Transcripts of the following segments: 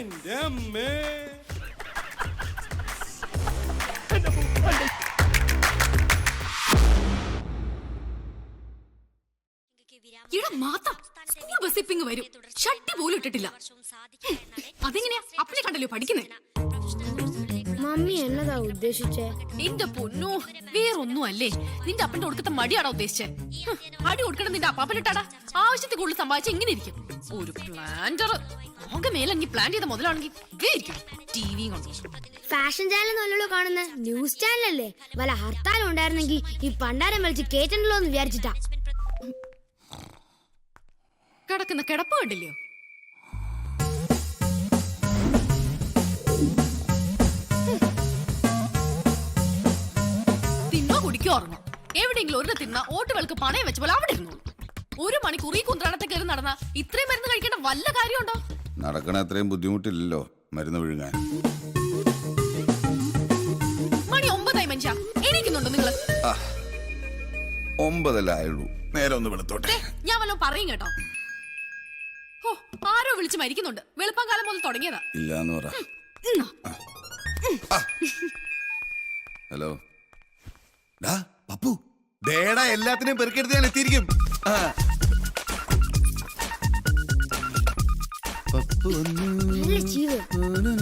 എന്റെ അമ്മേ. വരും ഷട്ടി പോലും ഇട്ടിട്ടില്ല. അതെങ്ങനെയാ അപ്പനെ കണ്ടല്ലോ പഠിക്കുന്നേ. മമ്മി എന്നതാ ഉദ്ദേശിച്ചേ? എന്റെ പൊന്നു വേറൊന്നും അല്ലേ. നിന്റെ അപ്പന്റെ ഒടുക്കത്തെ മടിയാണോ ഉദ്ദേശിച്ചേ? അടി കൊടുക്കണം നിന്റെ അപ്പാപ്പനിട്ടാടാ. ആവശ്യത്തിൽ കൂടുതൽ സമ്പാദിച്ച ഇങ്ങനെ ഇരിക്കും. ഒരു പ്ലാന്റർ ആകെ മേലെങ്കിൽ പ്ലാൻ ചെയ്ത മുതലാണെങ്കിൽ ടിവി ഫാഷൻ ചാനൽ നല്ലല്ലോ കാണുന്ന ന്യൂസ് ചാനലല്ലേ. വല്ല ഹർത്താലും ഉണ്ടായിരുന്നെങ്കിൽ ഈ പണ്ടാരം വലിച്ച് കേറ്റണ്ടല്ലോ എന്ന് വിചാരിച്ചിട്ടാ. കിടക്കുന്ന കിടപ്പ് കണ്ടില്ലയോ? തിന്നോ കുടിക്കോ ഉറങ്ങോ എവിടെയെങ്കിലും ഒരു തിന്ന ഓട്ടുകൾക്ക് പണയം വെച്ച പോലെ അവിടെ ഇരുന്നു. 1 മണിക്കൂർ ഈ കുന്ത്രാണത്തെ കയറി നടന്ന ഇത്രയും മരുന്ന് കഴിക്കേണ്ട വല്ല കാര്യമുണ്ടോ? നടക്കണ അത്രയും ബുദ്ധിമുട്ടില്ലല്ലോ മരുന്ന് വിഴുങ്ങാൻ. മണി 9 മനുഷ്യ എണീക്കുന്നുണ്ടോ നിങ്ങള്? 9 ആയുള്ളൂ. നേരെ ഒന്ന് വെളുത്തോട്ടെ. ഞാൻ വല്ലതും പറയും കേട്ടോ. ഓ ആരോ വിളിച്ച് മരിക്കുന്നുണ്ട്. വെളുപ്പം കാലം മുതൽ തുടങ്ങിയതാ. ഇല്ലാന്ന് പറ. ഹലോ പപ്പു, ദേടാ എല്ലാത്തിനെയും പെറുക്കെടുത്ത് ഞാൻ എത്തിയിരിക്കും.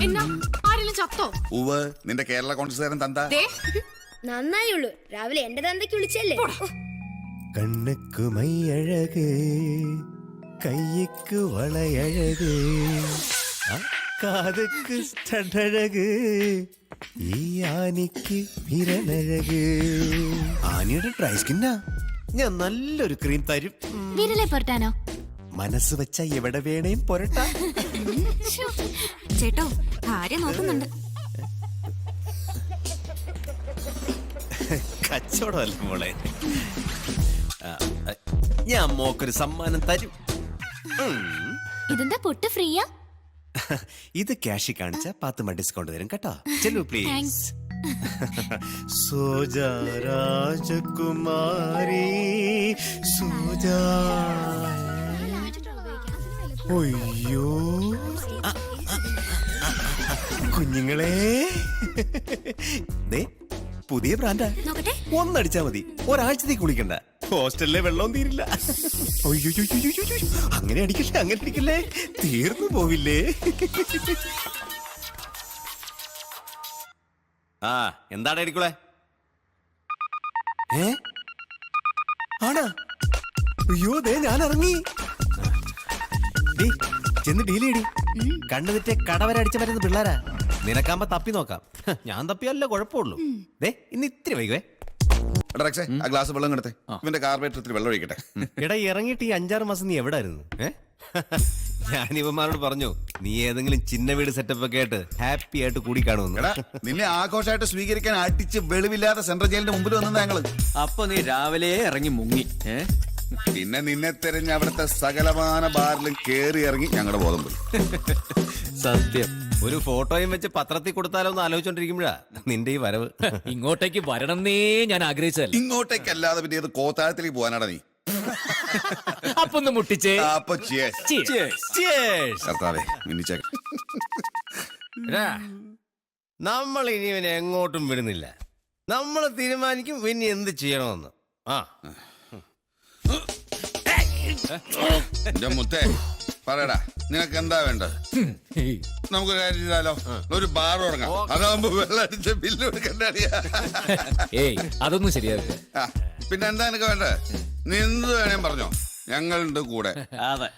എന്നാ ആരെങ്കിലും ചത്തോ? ഉവ്വ്, നിന്റെ കേരള കോൺഗ്രസ്സുകാരൻ തന്ത. നന്നായുള്ളൂ, രാവിലെ എന്റെ തന്തയ്ക്ക് വിളിച്ചല്ലേ. കണ്ണുക്ക് മൈയഴക്, കയ്യക്ക് വളയഴക്, കാതുക്ക് സ്റ്റഡഴക്, ഈ ആനിക്ക് വിരലഴക്. ആനിയുടെ ഡ്രൈ സ്കിന്നാ. ഞാൻ നല്ലൊരു ക്രീം തരും. വിരലെ പൊരട്ടാനോ? മനസ്സ് വെച്ച എവിടെ വേണേം പൊരട്ടാ. ചേട്ടോ കാര്യം നോക്കുന്നുണ്ട്. കച്ചവടമല്ല മോളെ. ഞാൻ മോക്കൊരു സമ്മാനം തരും. ഇതെന്താ പൊട്ട് ഫ്രീയാ? ഇത് ക്യാഷ് കാണിച്ച 10 ഡിസ്കൗണ്ട് തരും കേട്ടോ. ചെല്ലു പ്ലീസ്. സോജ രാജകുമാരി സോജ. ഒയ്യോ കുഞ്ഞുങ്ങളെ, പുതിയ ബ്രാൻഡാ. ഒന്നടിച്ചാ മതി, ഒരാഴ്ചത്തേക്ക് കുളിക്കണ്ട. ഹോസ്റ്റലിലെ വെള്ളവും തീരില്ല. അങ്ങനെ അടിക്കില്ലേ, അങ്ങനെ അടിക്കില്ലേ, തീർന്നു പോവില്ലേ. ആ എന്താണ് അടിക്കളെ? ആണാ? അയ്യോ ദേ ഞാൻ ഇറങ്ങി. ചെന്ന് ഡീൽ ചെയ്യടി. കണ്ണു തെറ്റേ കടവരടിച്ച വരുന്ന പിള്ളേരാ. നിനക്കാകുമ്പോ തപ്പി നോക്കാം. ഞാൻ തപ്പിയല്ലോ കുഴപ്പമുള്ളൂ. ഇന്ന് ഇത്തിരി വൈകുവേ. ആ ഗ്ലാസ് വെള്ളം എടുത്തേ. ഇവന്റെ കാർബറേറ്ററിൽ വെള്ളം ഒഴിക്കട്ടെ. എടാ ഇറങ്ങിയിട്ട് ഈ 5-6 മാസം നീ എവിടെ ആയിരുന്നു? ഞാൻ ഇവന്മാരോട് പറഞ്ഞു നീ ഏതെങ്കിലും ചിന്ന വീട് സെറ്റപ്പ് ഒക്കെ ആയിട്ട് ഹാപ്പി ആയിട്ട് കൂടി കാണുമെന്ന്. നിന്നെ ആഘോഷമായിട്ട് സ്വീകരിക്കാൻ അടിച്ച് വെളിവില്ലാത്ത സെൻട്രൽ ജയിലിന്റെ മുമ്പിൽ വന്നത് ഞങ്ങള്. അപ്പൊ നീ രാവിലെ ഇറങ്ങി മുങ്ങി. പിന്നെ നിന്നെ തെരഞ്ഞ അവിടുത്തെ സകലമാന ബാറിലും കേറി ഇറങ്ങി ഞങ്ങളുടെ ബോധം പോയി. സത്യം. ഒരു ഫോട്ടോയും വെച്ച് പത്രത്തിൽ കൊടുത്താലോ എന്ന് ആലോചിച്ചോണ്ടിരിക്കുമ്പോഴാ നിന്റെ ഈ വരവ്. ഇങ്ങോട്ടേക്ക് വരണമെന്നേ ഞാൻ ആഗ്രഹിച്ചതല്ല. ഇങ്ങോട്ടേക്കല്ലാതെ പിന്നെ ഏത് കോത്താഴത്തിലേക്ക് പോകാനാടാ നീ? അപ്പൊ ഒന്ന് മുട്ടിച്ചേ. അപ്പൊ നമ്മൾ ഇനി ഇവനെ എങ്ങോട്ടും വിടുന്നില്ല. നമ്മൾ തീരുമാനിക്കും പിന്നെ എന്ത് ചെയ്യണമെന്ന്. മുത്തേ പറയടാ, നിനക്ക് എന്താ വേണ്ടത്? നമുക്ക് കാര്യം ചെയ്താലോ, ഒരു ബാർ തുടങ്ങാം. അതാകുമ്പോ വെള്ളം അടിച്ച ബില്ല് കൊടുക്കണ്ടറിയാ. അതൊന്നും ശരിയാവില്ല. പിന്നെ എന്താ നിനക്ക് വേണ്ടത്? നീ എന്ത് വേണേ പറഞ്ഞോ, ഞങ്ങളുണ്ട് കൂടെ. അതെ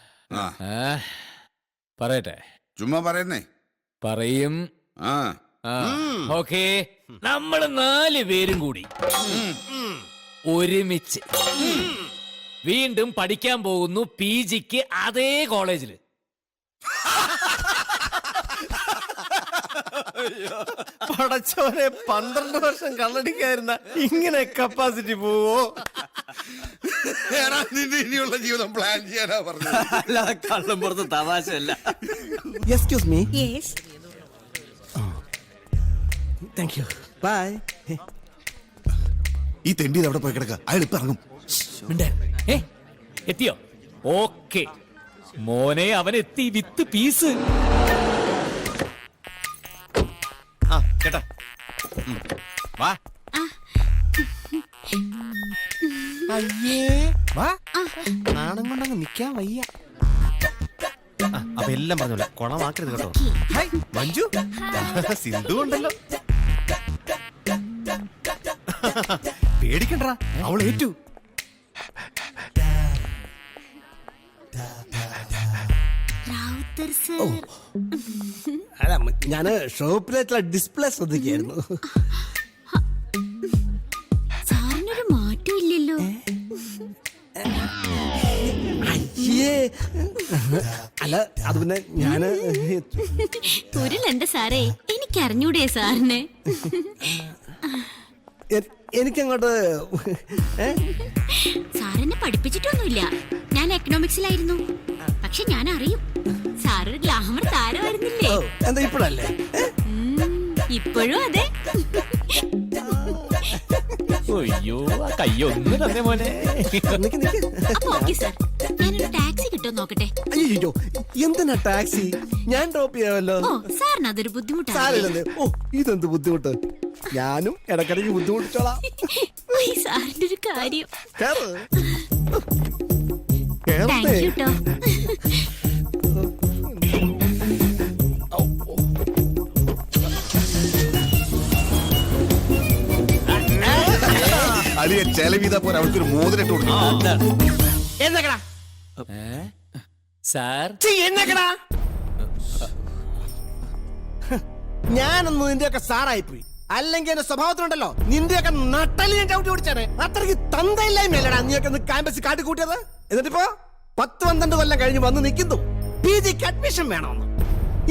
പറയട്ടെ? ചുമ്മാ പറയുന്നേ. പറയും. ഓക്കേ, നമ്മള് 4 പേരും കൂടി ഒരുമിച്ച് വീണ്ടും പഠിക്കാൻ പോകുന്നു PGക്ക് അതേ കോളേജില്. പടച്ചോനെ, 12 വർഷം കള്ളടിക്കായിരുന്ന ഇങ്ങനെ കപ്പാസിറ്റി പോവോ? ഇനിയുള്ള ജീവിതം പ്ലാൻ ചെയ്യാനാ പറഞ്ഞത്, അല്ലാതെ കള്ളം പുറത്ത് തമാശയല്ല. Excuse me. Thank you. Bye. ഈ തെണ്ടി അവിടെ പോയി കിടക്ക, അയാൾ ഇപ്പൊ ഇറങ്ങും. എത്തിയോ? ഓക്കെ മോനെ, അവൻ എത്തി വിത്ത് പീസ്. എല്ലാം പറഞ്ഞോളെ കൊളമാക്കരുത് കേട്ടോ. ഹായ് മഞ്ജു, സിന്ധു ഉണ്ടല്ലോ. പേടിക്കണ്ട, അവൾ ഏറ്റു. അല്ല ഞാന് ഷോപ്പിലേക്കുള്ള ഡിസ്പ്ലേ ശ്രദ്ധിക്കായിരുന്നു. സാറിനൊരു മാറ്റം ഇല്ലല്ലോ. അയ്യേ അല്ല അത് പിന്നെ ഞാന് ഉരുളണ്ട സാറേ, എനിക്കറിഞ്ഞൂടെ സാറിന്. എനിക്കങ്ങോട്ട് സാറിനെ പഠിപ്പിച്ചിട്ടൊന്നുമില്ല. ഞാൻ എക്കണോമിക്സിലായിരുന്നു. പക്ഷെ ഞാൻ അറിയും സാറ് ഗ്ലാമർ താരമായിരുന്നില്ലേ. എന്താ ഇപ്പോഴല്ലേ? ഇപ്പോഴും അതെ. അയ്യോ ആ കയ്യൊന്ന് തന്നെ മോനെ. നിക്ക് നിക്ക്. അപ്പൊ ഓക്കെ സാർ, ഞാനൊരു ടാക്സി കിട്ടുമോ നോക്കട്ടെ. അയ്യോ എന്തിനാ ടാക്സി? ഞാൻ ഡ്രോപ്പ് ചെയ്യാമല്ലോ. ഓ സാറിന് അതൊരു ബുദ്ധിമുട്ടാണ്. സാരമില്ലെന്നേ. ഓ ഇതെന്ത് ബുദ്ധിമുട്ട്, ഞാനും ഇടക്കിടയ്ക്ക് ബുദ്ധിമുട്ടിച്ചോളാം. സാറിന്റെ ഒരു കാര്യം. കേറ്. താങ്ക് കേറട്ടെ. യു കേട്ടോ. അളിയ ചെലവിതാ പോലെ അവൾക്കൊരു മോതിരിട്ട് കൊടുക്കും. എന്നക്കടാ സാർ എന്നക്കടാ ഞാനൊന്ന് നിന്റെയൊക്കെ സാറായിപ്പോയി. അല്ലെങ്കിൽ എന്റെ സ്വഭാവത്തിനുണ്ടല്ലോ നിന്റെയൊക്കെ നട്ടല് ഞാൻ ചവിട്ടി ഓടിച്ചാണ്. അത്രയ്ക്ക് തന്തയില്ലായ്മയല്ലടാ നീയൊക്കെ ക്യാമ്പസിൽ കാട്ടിക്കൂട്ടിയത്. എന്നിട്ടിപ്പോ 10-12 കൊല്ലം കഴിഞ്ഞ് വന്ന് നിൽക്കുന്നു PGക്ക് അഡ്മിഷൻ വേണമെന്ന്.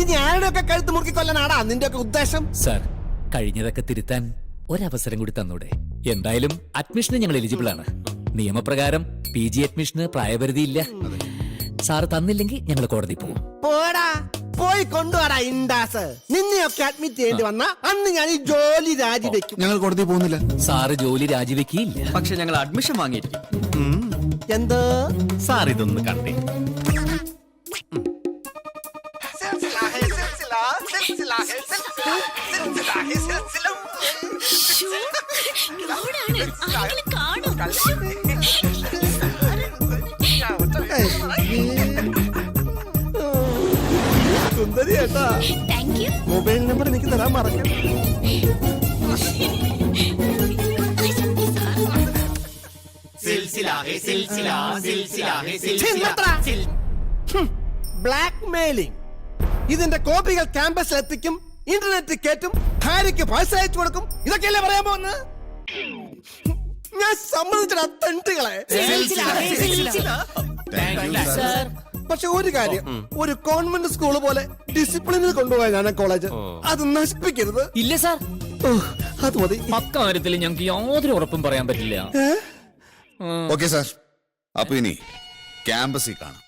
ഇനി ആരുടെയൊക്കെ കഴുത്ത് മുറുക്കി കൊല്ലാനാടാ നിന്റെയൊക്കെ ഉദ്ദേശം? സാർ കഴിഞ്ഞതൊക്കെ തിരുത്താൻ ഒരവസരം കൂടി തന്നൂടെ? എന്തായാലും അഡ്മിഷന് ഞങ്ങൾ എലിജിബിൾ ആണ്. നിയമപ്രകാരം PG അഡ്മിഷന് പ്രായപരിധിയില്ല. സാർ തന്നില്ലെങ്കിൽ ഞങ്ങൾ കോടതി പോകും. പോടാ പോയി കൊണ്ടുപോടാ ഇൻഡാസ്. നിന്നെയൊക്കെ അഡ്മിറ്റ് ചെയ്യേണ്ടി വന്ന അന്ന് ഞാൻ ഈ ജോലി രാജിവെക്കും. ഞങ്ങൾ കോടതി പോകുന്നില്ല. സാറ് ജോലി രാജിവെക്കില്ല. പക്ഷെ ഞങ്ങൾ അഡ്മിഷൻ വാങ്ങിയിരിക്കും. എന്തോ സാർ ഇതൊന്ന് കണ്ടേ. ശ്ശോ, ലോഡാണ്. ആരെങ്കിലും കാണും. സുന്ദരി ഏട്ടാ, താങ്ക് യു. മൊബൈൽ നമ്പർ എനിക്ക് തരാൻ മറക്കണം. Black mailing. ഇതിന്റെ കോപ്പികൾ ക്യാമ്പസിൽ എത്തിക്കും, ഇന്റർനെറ്റിൽ കയറ്റും, ഭാര്യയ്ക്ക് പൈസ അയച്ചു കൊടുക്കും. ഇതൊക്കെയല്ലേ പറയാൻ പോകുന്നത്? ഞാൻ സമ്മതിച്ചടാ തെണ്ടുകളെ. പക്ഷെ ഒരു കാര്യം, ഒരു കോൺവെന്റ് സ്കൂള് പോലെ ഡിസിപ്ലിനിൽ കൊണ്ടുപോയ ഞാൻ കോളേജ് അത് നശിപ്പിക്കരുത്. ഇല്ല സാർ, അത് മതി. അക്കാര്യത്തിൽ ഞങ്ങൾക്ക് യാതൊരു ഉറപ്പും പറയാൻ പറ്റില്ല. ഓക്കെ സാർ, അപ്പൊ ഇനി ക്യാമ്പസിൽ കാണാം.